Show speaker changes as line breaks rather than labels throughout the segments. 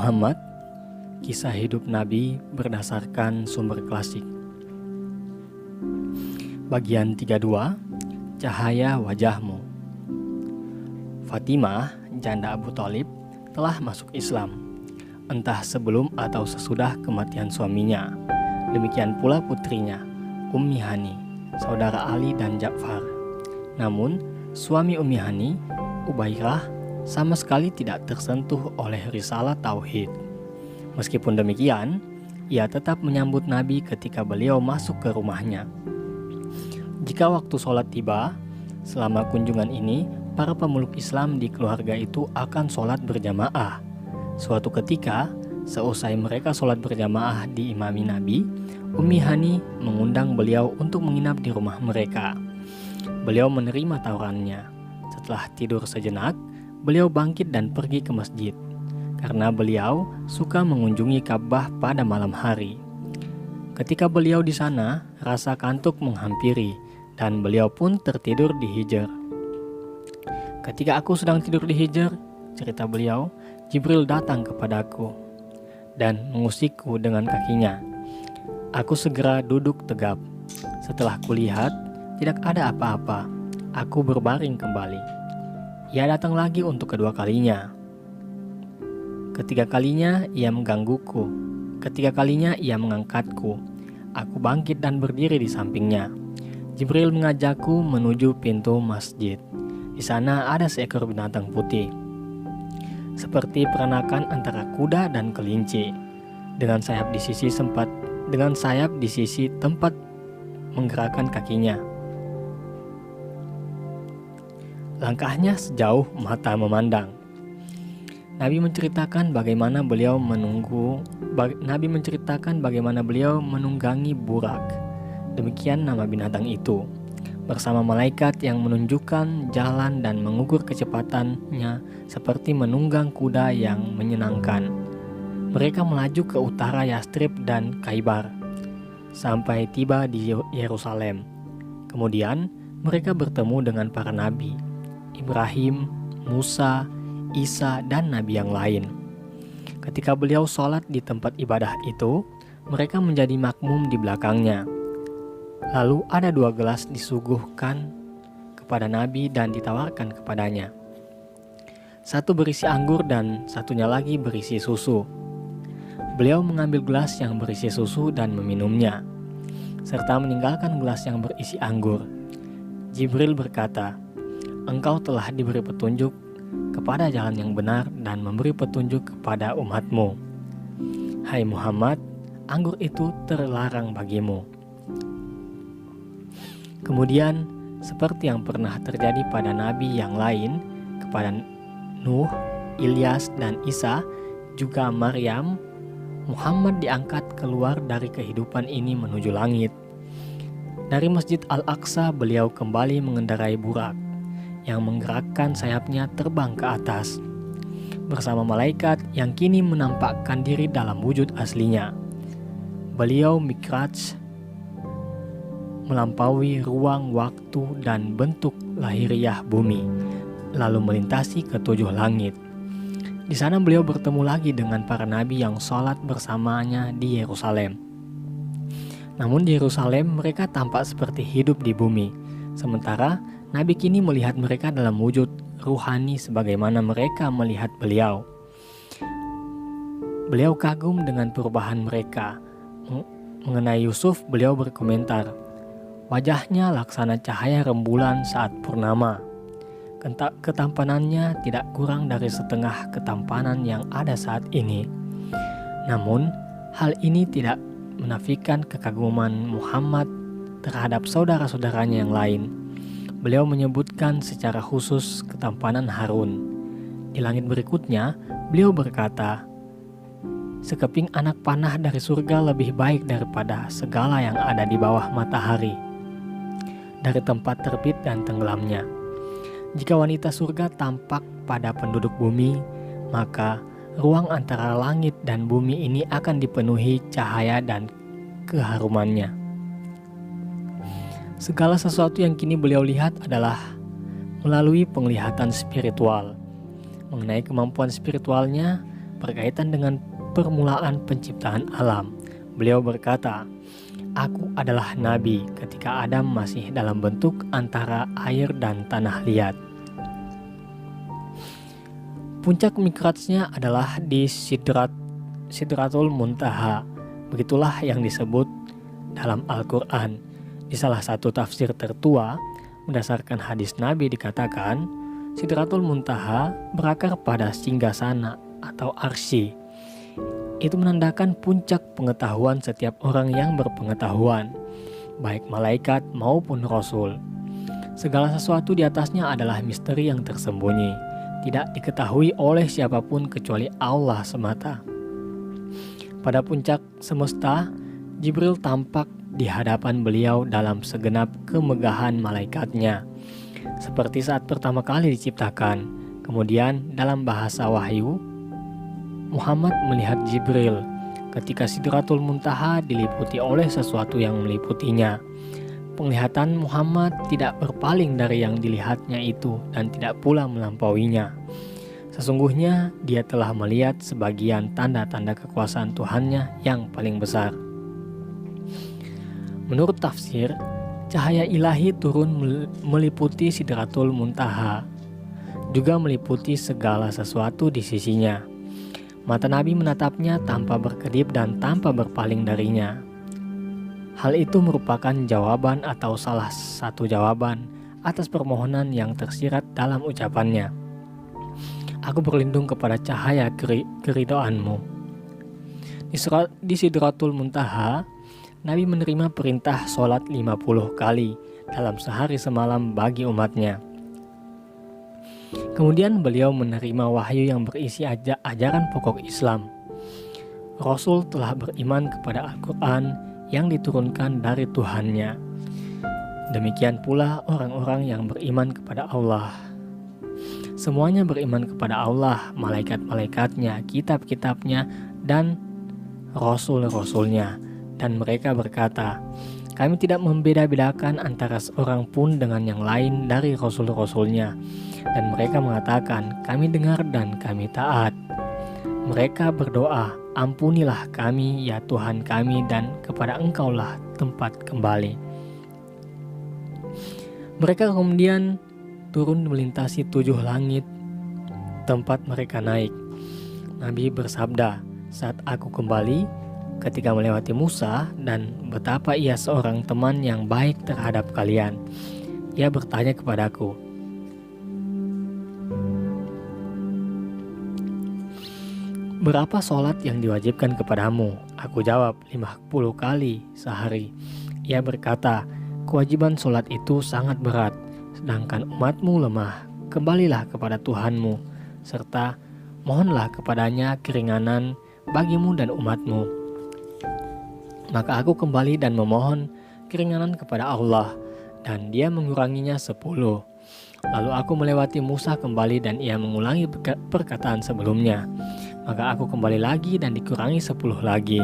Muhammad, kisah hidup Nabi berdasarkan sumber klasik. Bagian 32, Cahaya Wajahmu. Fatimah, janda Abu Thalib, telah masuk Islam, entah sebelum atau sesudah kematian suaminya. Demikian pula putrinya, Ummi Hani, saudara Ali dan Ja'far. Namun, suami Ummi Hani, Ubairah, sama sekali tidak tersentuh oleh risalah tauhid. Meskipun demikian, ia tetap menyambut Nabi ketika beliau masuk ke rumahnya. Jika waktu sholat tiba, selama kunjungan ini, para pemeluk Islam di keluarga itu akan sholat berjamaah. Suatu ketika, seusai mereka sholat berjamaah diimami Nabi, Ummi Hani mengundang beliau untuk menginap di rumah mereka. Beliau menerima tawarannya. Setelah tidur sejenak, beliau bangkit dan pergi ke masjid, karena beliau suka mengunjungi Ka'bah pada malam hari. Ketika beliau di sana, rasa kantuk menghampiri, dan beliau pun tertidur di Hijr. Ketika aku sedang tidur di Hijr, cerita beliau, Jibril datang kepadaku dan mengusikku dengan kakinya. Aku segera duduk tegap. Setelah kulihat, tidak ada apa-apa. Aku berbaring kembali. Ia datang lagi untuk kedua kalinya. Ketiga kalinya ia menggangguku. Ketiga kalinya ia mengangkatku. Aku bangkit dan berdiri di sampingnya. Jibril mengajakku menuju pintu masjid. Di sana ada seekor binatang putih, seperti peranakan antara kuda dan kelinci, dengan sayap di sisi tempat menggerakkan kakinya. Langkahnya sejauh mata memandang. Nabi menceritakan bagaimana beliau menunggangi burak. Demikian nama binatang itu. Bersama malaikat yang menunjukkan jalan dan mengukur kecepatannya seperti menunggang kuda yang menyenangkan. Mereka melaju ke utara Yastrib dan Khaybar sampai tiba di Yerusalem. Kemudian mereka bertemu dengan para nabi, Ibrahim, Musa, Isa, dan nabi yang lain. Ketika beliau sholat di tempat ibadah itu, mereka menjadi makmum di belakangnya. Lalu ada 2 gelas disuguhkan kepada Nabi dan ditawarkan kepadanya. Satu berisi anggur dan satunya lagi berisi susu. Beliau mengambil gelas yang berisi susu dan meminumnya, serta meninggalkan gelas yang berisi anggur. Jibril berkata, "Engkau telah diberi petunjuk kepada jalan yang benar dan memberi petunjuk kepada umatmu. Hai Muhammad, anggur itu terlarang bagimu." Kemudian, seperti yang pernah terjadi pada nabi yang lain, kepada Nuh, Ilyas, dan Isa, juga Maryam, Muhammad diangkat keluar dari kehidupan ini menuju langit. Dari Masjid Al-Aqsa beliau kembali mengendarai burak yang menggerakkan sayapnya terbang ke atas, bersama malaikat yang kini menampakkan diri dalam wujud aslinya. Beliau Mi'raj, melampaui ruang, waktu, dan bentuk lahiriah bumi, lalu melintasi ke 7 langit. Di sana beliau bertemu lagi dengan para nabi yang sholat bersamanya di Yerusalem. Namun di Yerusalem mereka tampak seperti hidup di bumi, sementara nabi kini melihat mereka dalam wujud ruhani sebagaimana mereka melihat beliau. Beliau kagum dengan perubahan mereka. Mengenai Yusuf, beliau berkomentar, "Wajahnya laksana cahaya rembulan saat purnama. Ketampanannya tidak kurang dari setengah ketampanan yang ada saat ini." Namun, hal ini tidak menafikan kekaguman Muhammad terhadap saudara-saudaranya yang lain. Beliau menyebutkan secara khusus ketampanan Harun. Di langit berikutnya, beliau berkata, "Sekeping anak panah dari surga lebih baik daripada segala yang ada di bawah matahari, dari tempat terbit dan tenggelamnya. Jika wanita surga tampak pada penduduk bumi, maka ruang antara langit dan bumi ini akan dipenuhi cahaya dan keharumannya." Segala sesuatu yang kini beliau lihat adalah melalui penglihatan spiritual. Mengenai kemampuan spiritualnya, berkaitan dengan permulaan penciptaan alam. Beliau berkata, "Aku adalah Nabi ketika Adam masih dalam bentuk antara air dan tanah liat." Puncak mikrajnya adalah di Sidratul Muntaha. Begitulah yang disebut dalam Al-Quran. Di salah satu tafsir tertua, berdasarkan hadis Nabi dikatakan, Sidratul Muntaha berakar pada singgasana atau arsy. Itu menandakan puncak pengetahuan setiap orang yang berpengetahuan, baik malaikat maupun rasul. Segala sesuatu di atasnya adalah misteri yang tersembunyi, tidak diketahui oleh siapapun kecuali Allah semata. Pada puncak semesta, Jibril tampak di hadapan beliau dalam segenap kemegahan malaikatnya, seperti saat pertama kali diciptakan. Kemudian dalam bahasa wahyu, Muhammad melihat Jibril ketika Sidratul Muntaha diliputi oleh sesuatu yang meliputinya. Penglihatan Muhammad tidak berpaling dari yang dilihatnya itu dan tidak pula melampauinya. Sesungguhnya dia telah melihat sebagian tanda-tanda kekuasaan Tuhannya yang paling besar. Menurut tafsir, cahaya ilahi turun meliputi Sidratul Muntaha, juga meliputi segala sesuatu di sisinya. Mata Nabi menatapnya tanpa berkedip dan tanpa berpaling darinya. Hal itu merupakan jawaban atau salah satu jawaban atas permohonan yang tersirat dalam ucapannya. Aku berlindung kepada cahaya keridhoanmu. Di Sidratul Muntaha, Nabi menerima perintah sholat 50 kali dalam sehari semalam bagi umatnya. Kemudian beliau menerima wahyu yang berisi ajaran pokok Islam. Rasul telah beriman kepada Al-Quran yang diturunkan dari Tuhannya. Demikian pula orang-orang yang beriman kepada Allah. Semuanya beriman kepada Allah, malaikat-malaikatnya, kitab-kitabnya, dan rasul-rasulnya. Dan mereka berkata, "Kami tidak membeda-bedakan antara seorang pun dengan yang lain dari rasul-rasulnya." Dan mereka mengatakan, "Kami dengar dan kami taat." Mereka berdoa, "Ampunilah kami ya Tuhan kami, dan kepada Engkaulah tempat kembali." Mereka kemudian turun melintasi 7 langit tempat mereka naik. Nabi bersabda, "Saat aku kembali, ketika melewati Musa, dan betapa ia seorang teman yang baik terhadap kalian, ia bertanya kepadaku, 'Berapa sholat yang diwajibkan kepadamu?' Aku jawab, 50 kali sehari. Ia berkata, 'Kewajiban sholat itu sangat berat, sedangkan umatmu lemah. Kembalilah kepada Tuhanmu, serta mohonlah kepadanya keringanan bagimu dan umatmu.' Maka aku kembali dan memohon keringanan kepada Allah, dan dia menguranginya 10. Lalu aku melewati Musa kembali dan ia mengulangi perkataan sebelumnya. Maka aku kembali lagi dan dikurangi 10 lagi.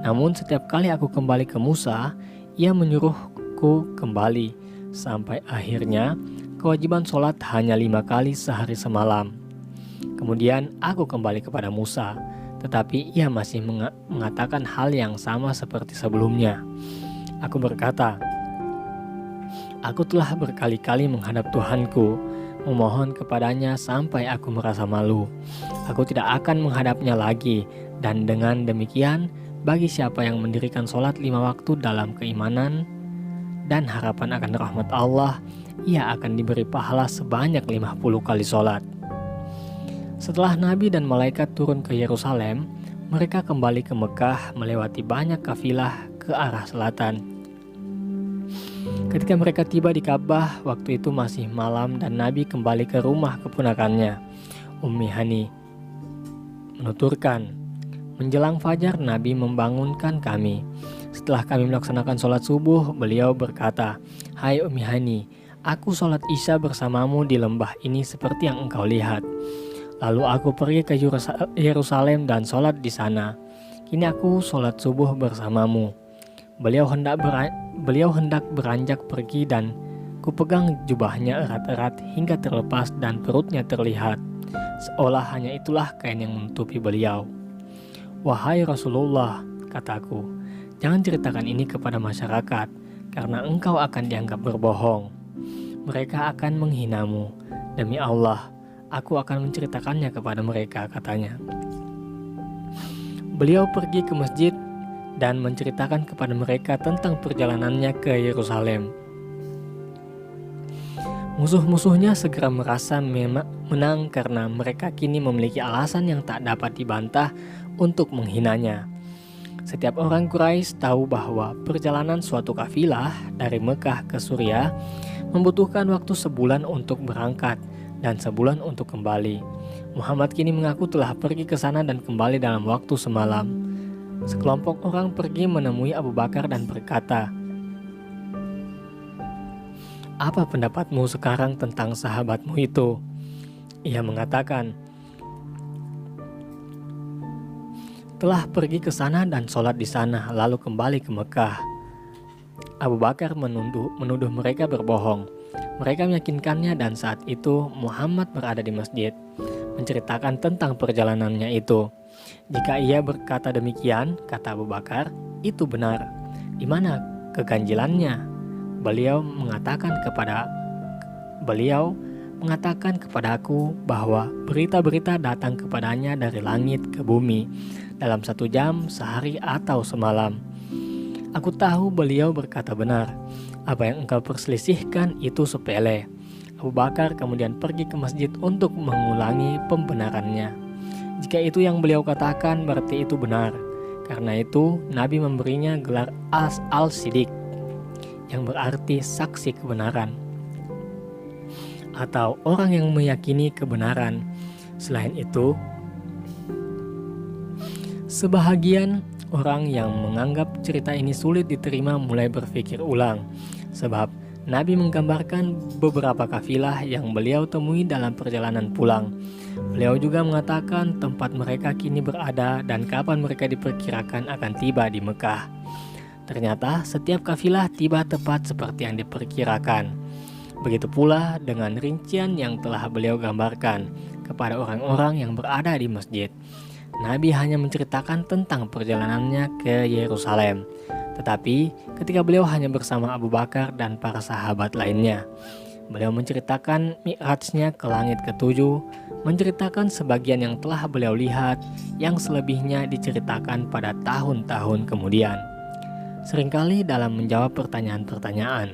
Namun setiap kali aku kembali ke Musa, ia menyuruhku kembali, sampai akhirnya kewajiban sholat hanya 5 kali sehari semalam. Kemudian aku kembali kepada Musa, tetapi ia masih mengatakan hal yang sama seperti sebelumnya. Aku berkata, "Aku telah berkali-kali menghadap Tuhanku, memohon kepadanya sampai aku merasa malu. Aku tidak akan menghadapnya lagi, dan dengan demikian, bagi siapa yang mendirikan sholat 5 waktu dalam keimanan dan harapan akan rahmat Allah, ia akan diberi pahala sebanyak 50 kali sholat." Setelah Nabi dan malaikat turun ke Yerusalem, mereka kembali ke Mekah melewati banyak kafilah ke arah selatan. Ketika mereka tiba di Ka'bah, waktu itu masih malam dan Nabi kembali ke rumah keponakannya, Ummi Hani. Menuturkan, menjelang fajar Nabi membangunkan kami. Setelah kami melaksanakan sholat subuh, beliau berkata, "Hai Ummi Hani, aku sholat isya bersamamu di lembah ini seperti yang engkau lihat. Lalu aku pergi ke Yerusalem dan sholat di sana. Kini aku sholat subuh bersamamu." Beliau hendak beranjak pergi dan kupegang jubahnya erat-erat hingga terlepas dan perutnya terlihat. seolah hanya itulah kain yang menutupi beliau. "Wahai Rasulullah," kataku, "jangan ceritakan ini kepada masyarakat, karena engkau akan dianggap berbohong. Mereka akan menghinamu. Demi Allah, aku akan menceritakannya kepada mereka," katanya. Beliau pergi ke masjid dan menceritakan kepada mereka tentang perjalanannya ke Yerusalem. Musuh-musuhnya segera merasa menang karena mereka kini memiliki alasan yang tak dapat dibantah untuk menghinanya. Setiap orang Quraisy tahu bahwa perjalanan suatu kafilah dari Mekah ke Suriah membutuhkan waktu sebulan untuk berangkat dan sebulan untuk kembali. Muhammad kini mengaku telah pergi ke sana dan kembali dalam waktu semalam. Sekelompok orang pergi menemui Abu Bakar dan berkata, "Apa pendapatmu sekarang tentang sahabatmu itu?" Ia mengatakan, "Telah pergi ke sana dan sholat di sana, lalu kembali ke Mekah." Abu Bakar menuduh mereka berbohong. Mereka meyakinkannya dan saat itu Muhammad berada di masjid, menceritakan tentang perjalanannya itu. "Jika ia berkata demikian," kata Abu Bakar, "itu benar. Di mana keganjilannya?" Beliau mengatakan kepadaku bahwa berita-berita datang kepadanya dari langit ke bumi dalam 1 jam, sehari atau semalam. Aku tahu beliau berkata benar. Apa yang engkau perselisihkan itu sepele. Abu Bakar kemudian pergi ke masjid untuk mengulangi pembenarannya. Jika itu yang beliau katakan, berarti itu benar. Karena itu Nabi memberinya gelar Al-Siddiq, yang berarti saksi kebenaran, atau orang yang meyakini kebenaran. Selain itu, sebahagian orang yang menganggap cerita ini sulit diterima mulai berpikir ulang, sebab Nabi menggambarkan beberapa kafilah yang beliau temui dalam perjalanan pulang. Beliau juga mengatakan tempat mereka kini berada dan kapan mereka diperkirakan akan tiba di Mekah. Ternyata setiap kafilah tiba tepat seperti yang diperkirakan. Begitu pula dengan rincian yang telah beliau gambarkan kepada orang-orang yang berada di masjid. Nabi hanya menceritakan tentang perjalanannya ke Yerusalem. Tetapi ketika beliau hanya bersama Abu Bakar dan para sahabat lainnya, beliau menceritakan mi'rajnya ke langit ke-7, menceritakan sebagian yang telah beliau lihat, yang selebihnya diceritakan pada tahun-tahun kemudian. Seringkali dalam menjawab pertanyaan-pertanyaan,